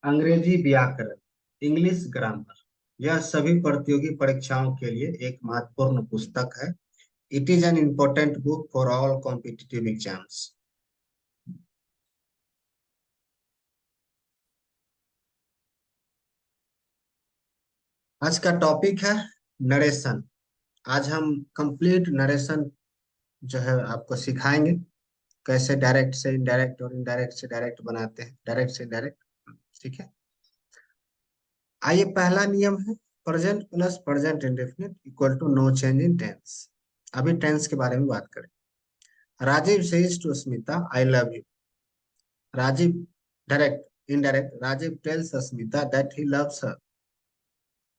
अंग्रेजी व्याकरण, English grammar, यह सभी प्रतियोगी परीक्षाओं के लिए एक महत्वपूर्ण पुस्तक है। It is an important book for all competitive exams. आज का टॉपिक है नरेशन। आज हम कंप्लीट नरेशन जो है आपको सिखाएंगे, कैसे डायरेक्ट से इनडायरेक्ट और इनडायरेक्ट से डायरेक्ट बनाते हैं, डायरेक्ट से डायरेक्ट। ठीक है, आइए पहला नियम है present plus present indefinite equal to no change in tense. अभी टेंस के बारे में बात करें। Rajiv says to Smita I love you. Rajiv direct indirect, Rajiv tells Smita that he loves her.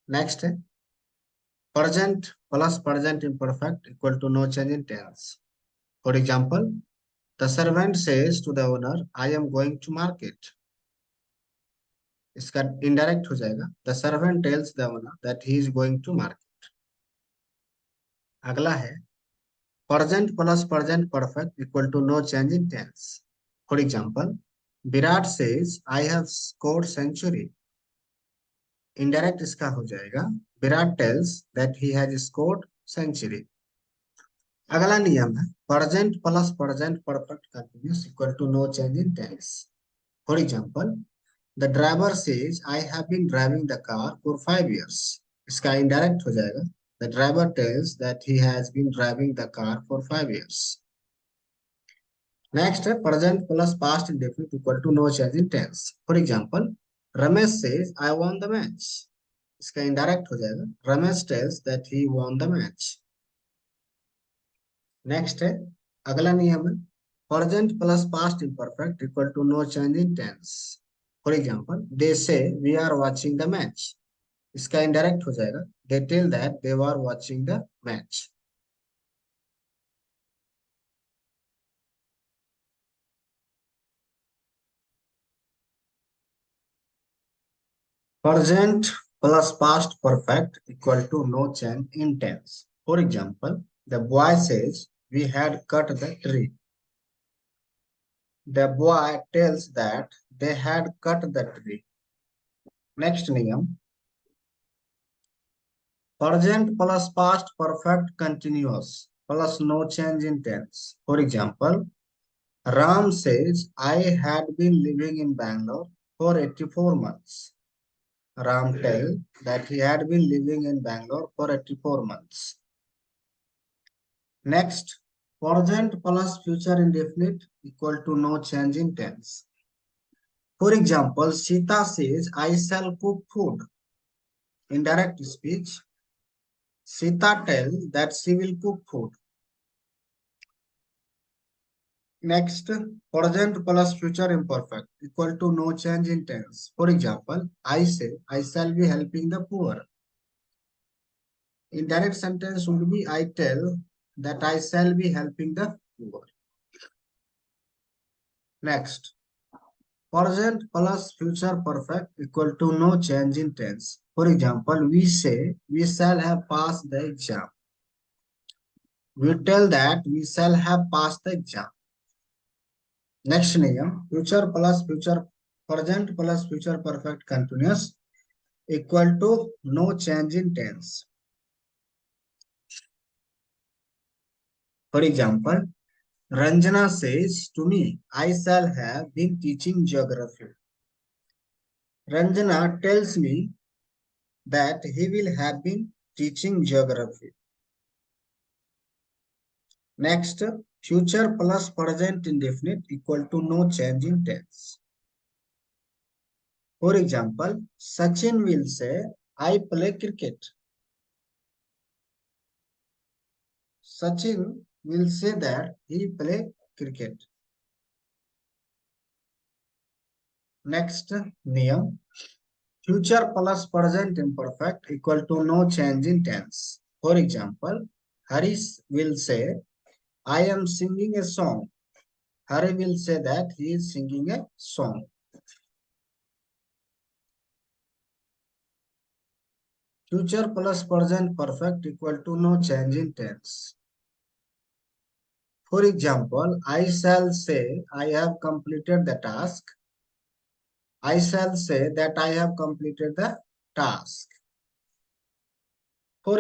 Next है present plus present imperfect equal to no change in tense. For example, the servant says to the owner I am going to market. इसका indirect हो जाएगा the servant tells the owner that he is going to market. अगला है present plus present perfect equal to no change in tense. For example, Virat says I have scored century. Indirect इसका हो जाएगा Virat tells that he has scored century. अगला नियम है present plus present perfect continuous equal to no change in tense. For example, the driver says I have been driving the car for 5 years। इसका indirect हो जाएगा the driver tells that he has been driving the car for 5 years। Next है present plus past indefinite equal to no change in tense. For example, Ramesh says I won the match. इसका indirect हो जाएगा Ramesh tells that he won the match. Next है अगला नियम है present plus past imperfect equal to no change in tense. For example, they say we are watching the match. इसका indirect हो जाएगा they tell that they are watching the match. Present plus past perfect equal to no change in tense. For example, the boy says, we had cut the tree. The boy tells that they had cut the tree. Next niyam. Present plus past perfect continuous plus no change in tense. For example, Ram says, I had been living in Bangalore for 84 months. Ram tells that he had been living in Bangalore for 84 months. Next, present plus future indefinite equal to no change in tense. For example, Sita says, I shall cook food. Indirect speech. Sita tells that she will cook food. Next, present plus future imperfect equal to no change in tense. For example, I say, I shall be helping the poor. Indirect sentence would be, I tell that I shall be helping the poor. Next, present plus future perfect equal to no change in tense. For example, we say we shall have passed the exam. We tell that we shall have passed the exam. Next name, future plus future present plus future perfect continuous equal to no change in tense. For example, Ranjana says to me, I shall have been teaching geography. Ranjana tells me that he will have been teaching geography. Next, future plus present indefinite equal to no change in tense. For example, Sachin will say, I play cricket. Sachin will say that he play cricket. Next, niyam. Future plus present imperfect equal to no change in tense. For example, Harish will say, I am singing a song. Hari will say that he is singing a song. Future plus present perfect equal to no change in tense. For example, I shall say I have completed the task. I shall say that I have completed the task. For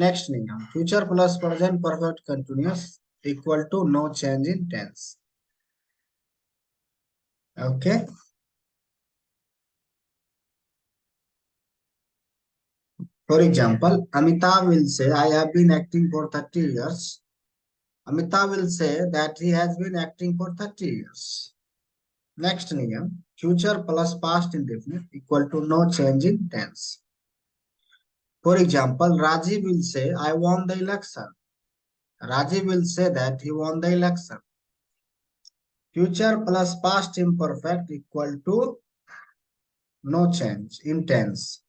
next niyam, future plus present perfect continuous equal to no change in tense. Okay. For example, Amitabh will say, I have been acting for 30 years. Amitabh will say that he has been acting for 30 years. Next niyam, future plus past indefinite equal to no change in tense. For example, Rajiv will say, I won the election. Rajiv will say that he won the election. Future plus past imperfect equal to no change in tense.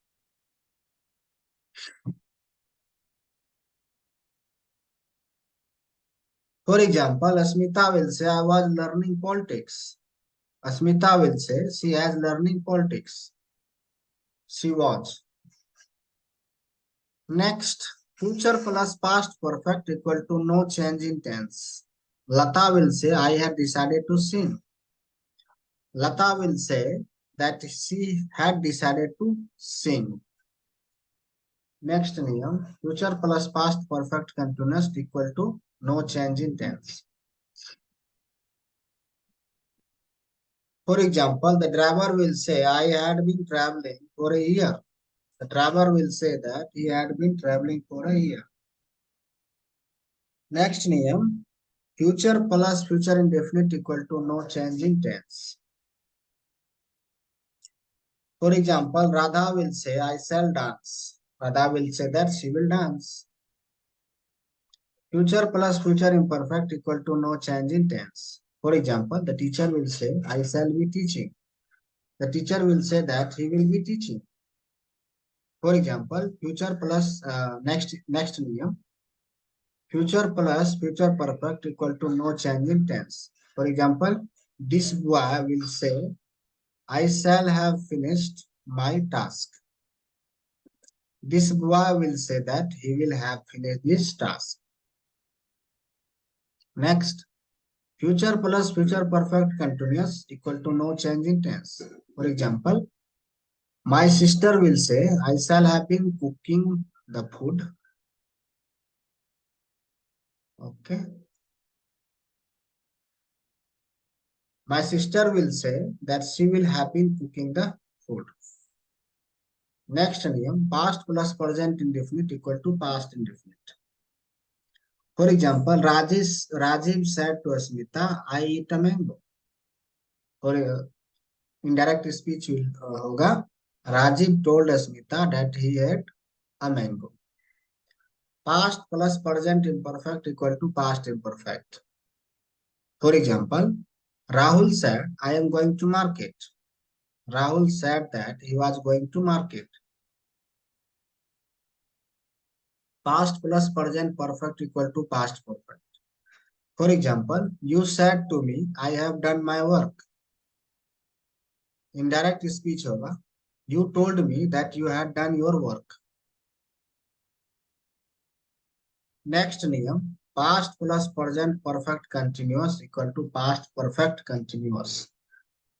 For example, Asmita will say, I was learning politics. Asmita will say, she has learning politics. She was. Next, future plus past perfect equal to no change in tense. Lata will say, I had decided to sing. Lata will say that she had decided to sing. Next niyam, future plus past perfect continuous equal to no change in tense. For example, the driver will say, I had been traveling for a year. The driver will say that he had been traveling for a year. Next niyam, future plus future indefinite equal to no change in tense. For example, Radha will say, I shall dance. Radha will say that she will dance. Future plus future imperfect equal to no change in tense. For example, the teacher will say, I shall be teaching. The teacher will say that he will be teaching. For example, future plus next niyam, future plus future perfect equal to no change in tense. For example, this boy will say, I shall have finished my task. This boy will say that he will have finished his task. Next, future plus future perfect continuous equal to no change in tense. For example, my sister will say, I shall have been cooking the food. Okay. My sister will say that she will have been cooking the food. Next name, past plus present indefinite equal to past indefinite. For example, Rajiv said to Asmita, I eat a mango. For indirect speech hoga, Rajiv told Asmita that he ate a mango. Past plus present imperfect equal to past imperfect. For example, Rahul said, I am going to market. Rahul said that he was going to market. Past plus present perfect equal to past perfect. For example, you said to me, I have done my work. Indirect speech hoga. You told me that you had done your work. Next niyam, past plus present perfect continuous equal to past perfect continuous.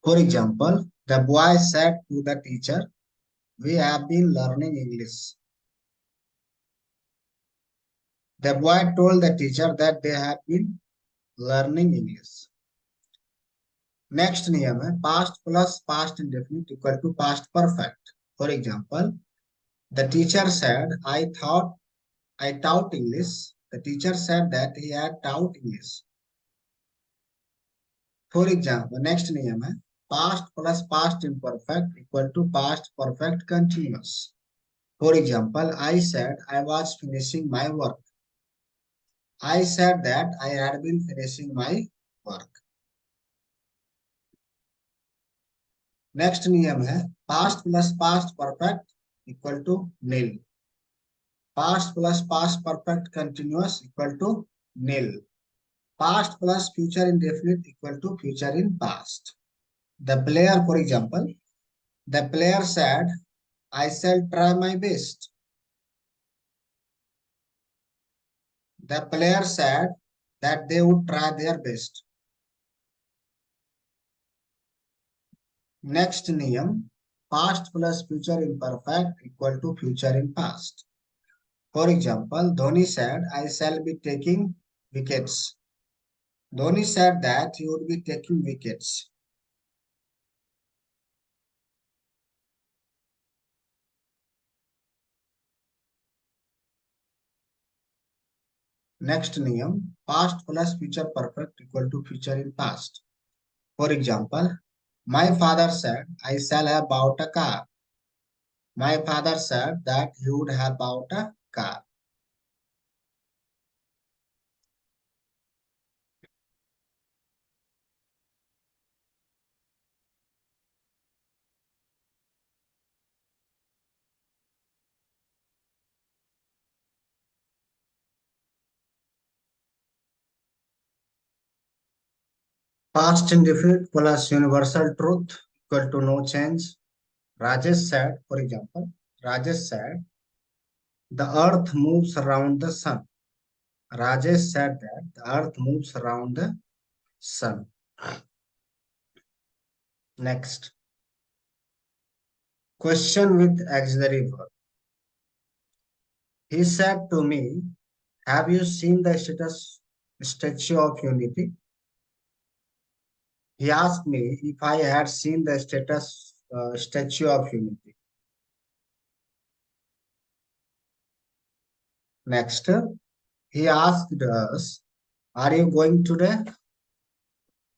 For example, the boy said to the teacher, we have been learning English. The boy told the teacher that they have been learning English. Next niyam hai past plus past indefinite equal to past perfect. For example, the teacher said, I taught English. The teacher said that he had taught English. For example, next niyam hai past plus past imperfect equal to past perfect continuous. For example, I said I was finishing my work. I said that I had been finishing my work. Next niyam hai past plus past perfect equal to nil. Past plus past perfect continuous equal to nil. Past plus future indefinite equal to future in past. The player, for example, the player said, I shall try my best. The player said that they would try their best. Next नियम, past plus future imperfect equal to future in past. For example, Dhoni said, I shall be taking wickets. Dhoni said that he would be taking wickets. Next niyam, past plus future perfect equal to future in past. For example, my father said, I shall have bought a car. My father said that he would have bought a car. Past indefinite plus universal truth equal to no change. Rajesh said, for example, Rajesh said, the earth moves around the sun. Rajesh said that the earth moves around the sun. Next, question with auxiliary verb. He said to me, have you seen the Statue of Unity? He asked me if I had seen the Statue of Unity. Next, he asked us, are you going today?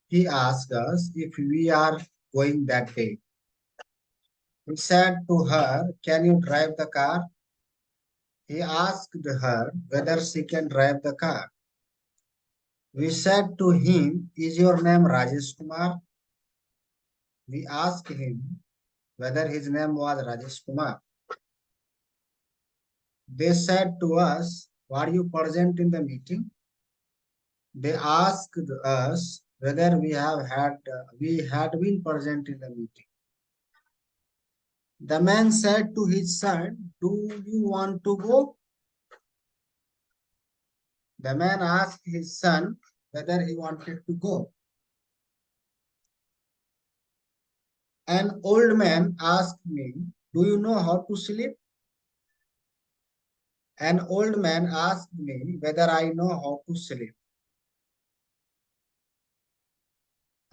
He asked us if we are going that day. He said to her, can you drive the car? He asked her whether she can drive the car. We said to him, is your name Rajesh Kumar? We asked him whether his name was Rajesh Kumar. They said to us, were you present in the meeting? They asked us whether we had been present in the meeting. The man said to his son, do you want to go? The man asked his son whether he wanted to go. An old man asked me, do you know how to sleep? An old man asked me whether I know how to sleep.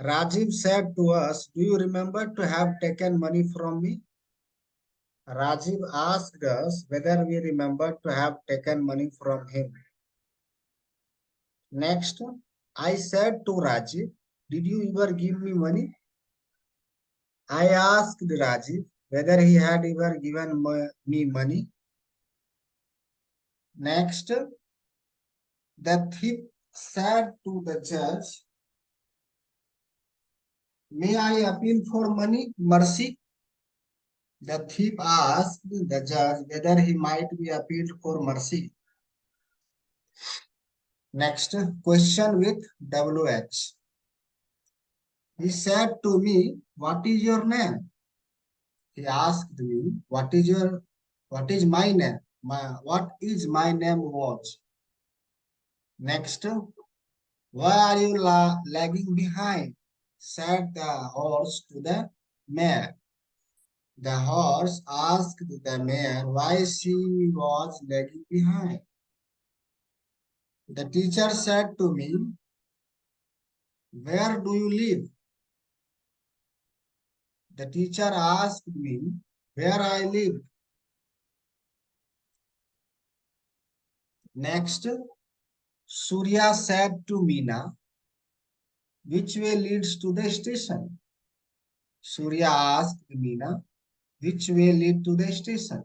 Rajiv said to us, do you remember to have taken money from me? Rajiv asked us whether we remember to have taken money from him. Next, I said to Rajiv, did you ever give me money? I asked Rajiv whether he had ever given me money. Next, the thief said to the judge, may I appeal for mercy? The thief asked the judge whether he might be appealed for mercy. Next, question with WH. He said to me, what is your name? He asked me, what is my name? What is my name was? Next, why are you lagging behind? Said the horse to the mare. The horse asked the mare why she was lagging behind. The teacher said to me, where do you live? The teacher asked me where I live. Next, Surya said to Meena, which way leads to the station? Surya asked Meena, which way lead to the station?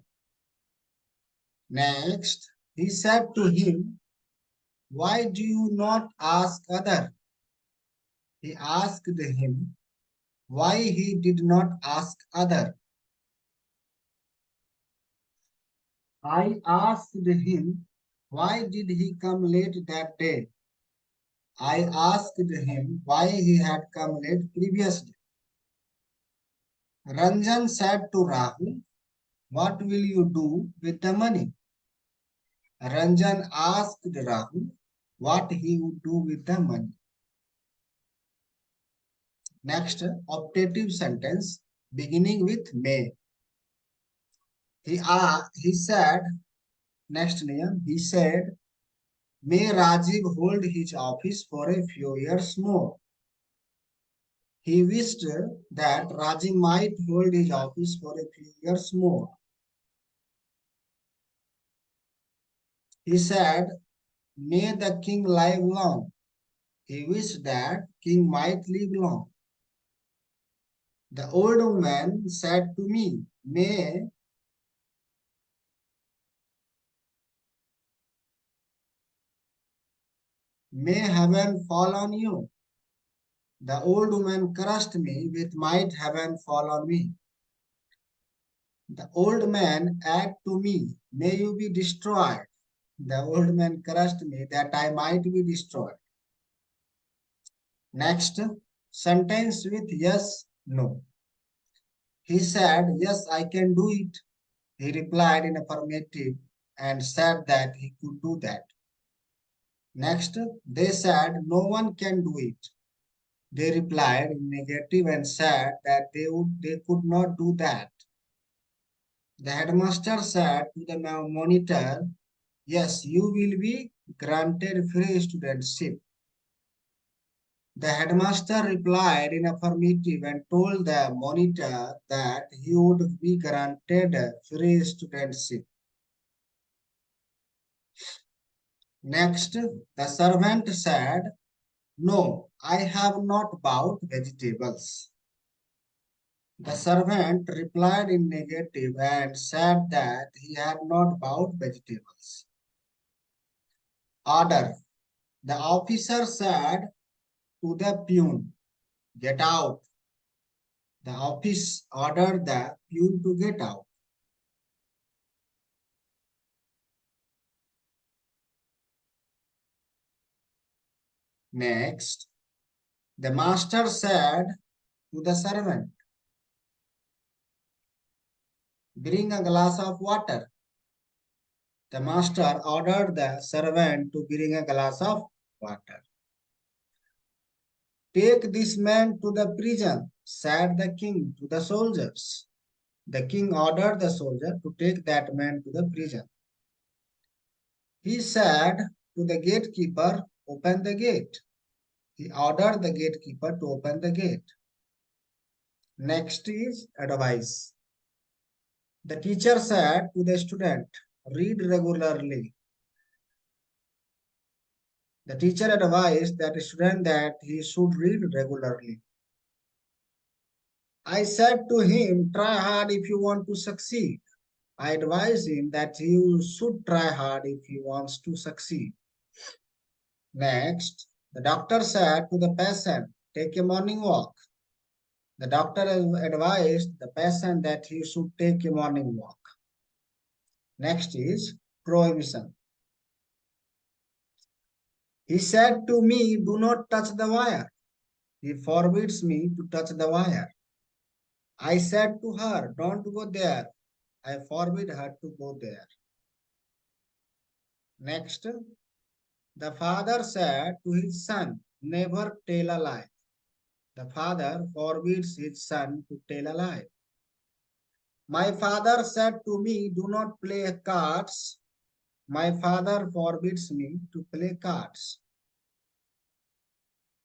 Next, he said to him, why do you not ask other? He asked him why he did not ask other. I asked him why did he come late that day. I asked him why he had come late previous day. Ranjan said to Rahul, what will you do with the money? Ranjan asked Rahul what he would do with the money. Next, optative sentence beginning with may. He said, next name, he said, may Rajiv hold his office for a few years more. He wished that Rajiv might hold his office for a few years more. He said, may the king live long. He wished that king might live long. The old woman said to me, may heaven fall on you. The old woman cursed me with might heaven fall on me. The old man added to me, may you be destroyed. The old man cursed me that I might be destroyed. Next, sentence with yes, no. He said, yes, I can do it. He replied in affirmative and said that he could do that. Next, they said, no one can do it. They replied in negative and said that they could not do that. The headmaster said to the monitor, yes, you will be granted free studentship. The headmaster replied in affirmative and told the monitor that he would be granted free studentship. Next, the servant said, no, I have not bought vegetables. The servant replied in negative and said that he had not bought vegetables. Order. The officer said to the peon, get out. The office ordered the peon to get out. Next, the master said to the servant, bring a glass of water. The master ordered the servant to bring a glass of water. Take this man to the prison, said the king to the soldiers. The king ordered the soldier to take that man to the prison. He said to the gatekeeper, open the gate. He ordered the gatekeeper to open the gate. Next is advice. The teacher said to the student, read regularly. The teacher advised that student that he should read regularly. I said to him, try hard if you want to succeed. I advised him that he should try hard if he wants to succeed. Next, the doctor said to the patient, take a morning walk. The doctor advised the patient that he should take a morning walk. Next is prohibition. He said to me, do not touch the wire. He forbids me to touch the wire. I said to her, don't go there. I forbid her to go there. Next, the father said to his son, never tell a lie. The father forbids his son to tell a lie. My father said to me, do not play cards. My father forbids me to play cards.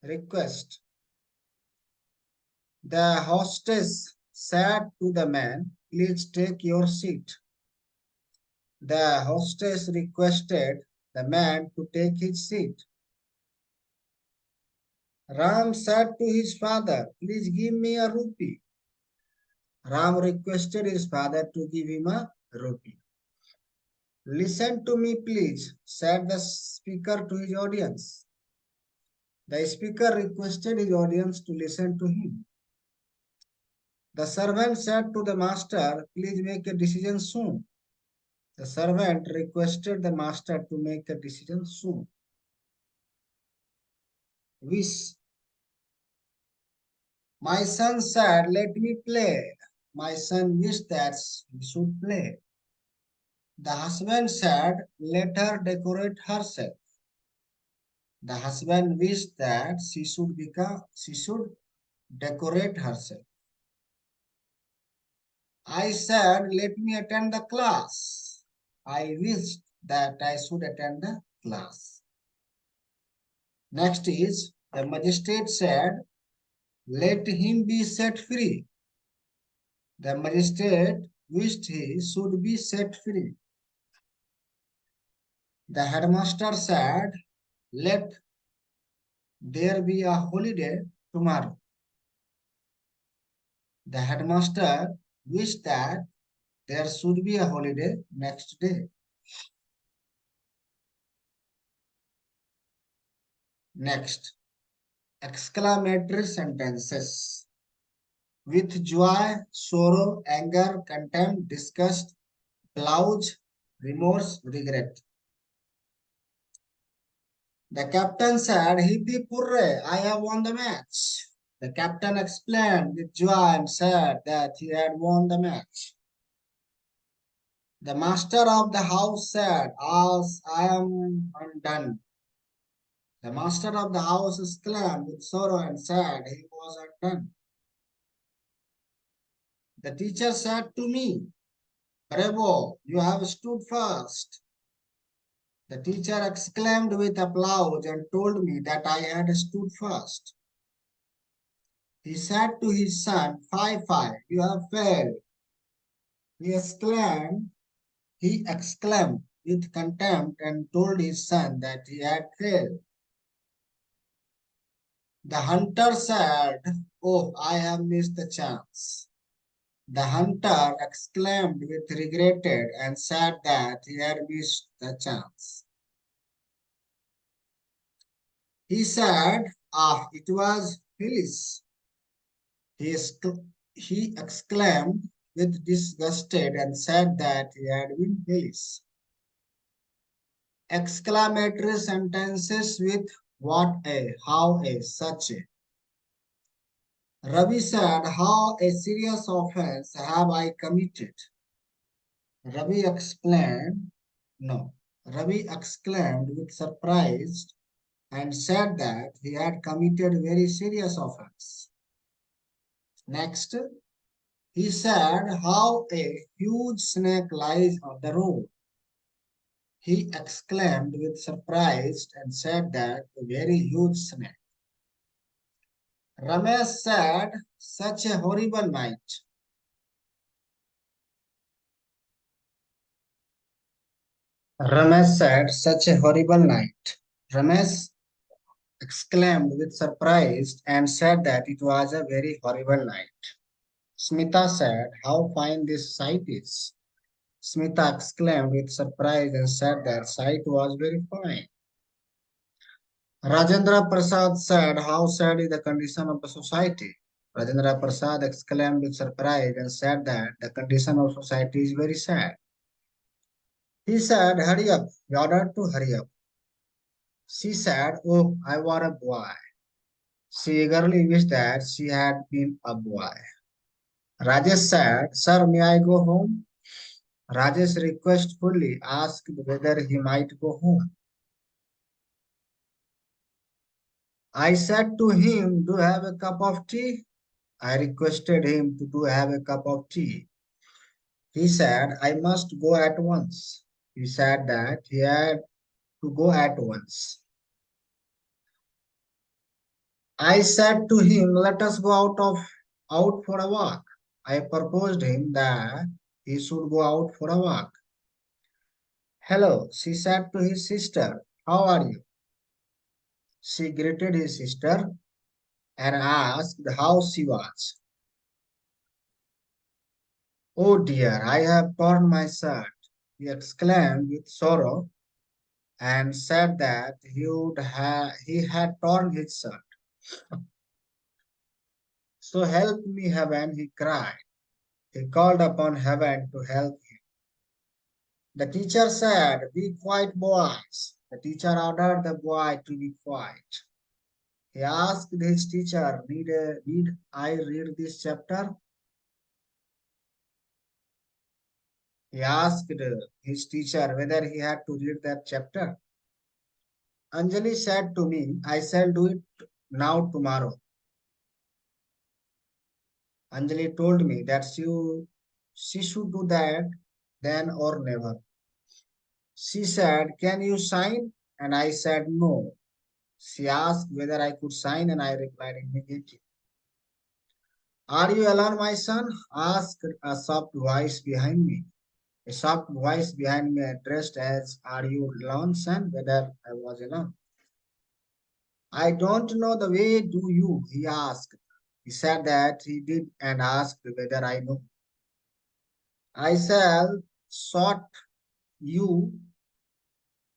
Request. The hostess said to the man, please take your seat. The hostess requested the man to take his seat. Ram said to his father, please give me a rupee. Ram requested his father to give him a rupee. Listen to me, please, said the speaker to his audience. The speaker requested his audience to listen to him. The servant said to the master, please make a decision soon. The servant requested the master to make a decision soon. Wish. My son said, let me play. My son wished that he should play. The husband said, let her decorate herself. The husband wished that she should decorate herself. I said, let me attend the class. I wished that I should attend the class. Next is, the magistrate said, let him be set free. The magistrate wished he should be set free. The headmaster said, let there be a holiday tomorrow. The headmaster wished that there should be a holiday next day. Next, exclamatory sentences. With joy, sorrow, anger, contempt, disgust, plouge, remorse, regret. The captain said, hip hip hooray, I have won the match. The captain explained with joy and said that he had won the match. The master of the house said, as I am undone. The master of the house exclaimed with sorrow and said he was undone. The teacher said to me, bravo, you have stood first. The teacher exclaimed with applause and told me that I had stood first. He said to his son, Fie, fie, you have failed. He exclaimed, he exclaimed with contempt and told his son that he had failed. The hunter said, oh, I have missed the chance. The hunter exclaimed with regretted and said that he had missed the chance. He said, ah, it was Phyllis. He exclaimed with disgusted and said that he had been Phyllis. Exclamatory sentences with what a, how a, such a. Ravi said, how a serious offense have I committed? Ravi explained, no. Ravi exclaimed with surprise and said that he had committed very serious offense. Next, he said how a huge snake lies on the road. He exclaimed with surprise and said that a very huge snake. Ramesh said, such a horrible night. Ramesh said, such a horrible night. Ramesh exclaimed with surprise and said that it was a very horrible night. Smita said, how fine this sight is. Smita exclaimed with surprise and said that sight was very fine. Rajendra Prasad said, how sad is the condition of the society? Rajendra Prasad exclaimed with surprise and said that the condition of society is very sad. He said, hurry up. He ordered to hurry up. She said, oh, I want a boy. She eagerly wished that she had been a boy. Rajesh said, sir, may I go home? Rajesh requestfully asked whether he might go home. I said to him, do have a cup of tea? I requested him to do have a cup of tea. He said, I must go at once. He said that he had to go at once. I said to him, let us go out for a walk. I proposed him that he should go out for a walk. Hello, she said to his sister, how are you? She greeted his sister and asked how she was. Oh dear, I have torn my shirt, he exclaimed with sorrow and said that he had torn his shirt. So help me, heaven, he cried. He called upon heaven to help him. The teacher said, be quiet, boys. The teacher ordered the boy to be quiet. He asked his teacher, need I read this chapter? He asked his teacher whether he had to read that chapter. Anjali said to me, I shall do it now tomorrow. Anjali told me that she should do that then or never. She said, "Can you sign?" And I said, "No." She asked whether I could sign, and I replied immediately. "Are you alone, my son?" asked a soft voice behind me. A soft voice behind me addressed as, "Are you alone, son?" Whether I was alone. "I don't know the way, do you?" he asked. He said that he did and asked whether I know. I shall shot you.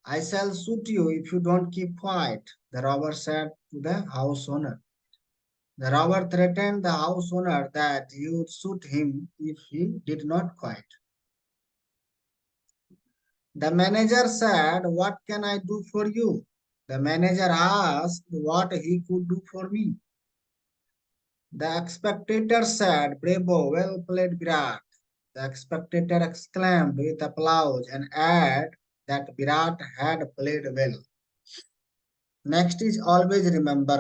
I shall shoot you if you don't keep quiet, the robber said to the house owner. The robber threatened the house owner that he would shoot him if he did not quiet. The manager said, "What can I do for you?" The manager asked what he could do for me. The spectator said, "Bravo, well played, Virat." The spectator exclaimed with applause and added that Virat had played well. Next is always remember.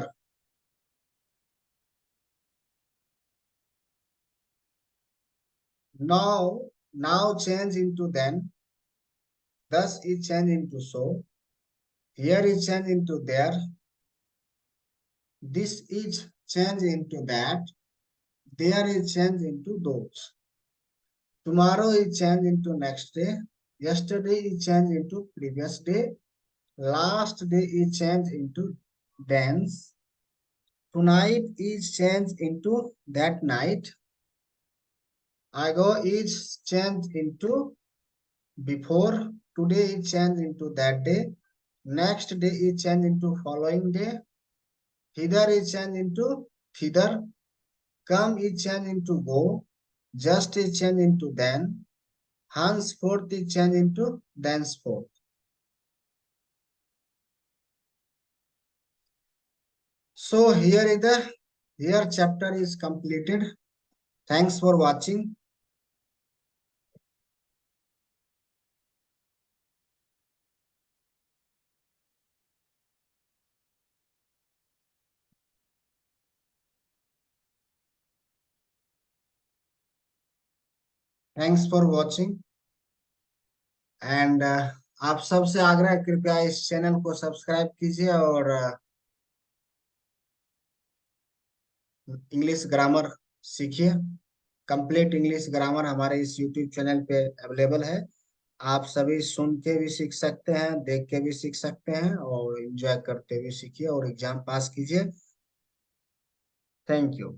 Now change into then. Thus is change into so. Here is change into there. This is change into that. There is change into those. Tomorrow is change into next day. Yesterday is change into previous day. Last day is change into dance. Tonight is change into that night. Ago is change into before. Today is change into that day. Next day is change into following day. Hither is change into thither. Come is change into go. Just is change into then. Henceforth is change into thenceforth. So here chapter is completed. Thanks for watching. Thanks for watching. And आप सबसे आग्रह है, कृपया इस channel को subscribe कीजिए और English grammar सीखिए। कंप्लीट इंग्लिश ग्रामर हमारे इस यूट्यूब चैनल पे अवेलेबल है। आप सभी सुन के भी सीख सकते हैं, देख के भी सीख सकते हैं और एंजॉय करते हुए सीखिए और एग्जाम पास कीजिए। Thank you.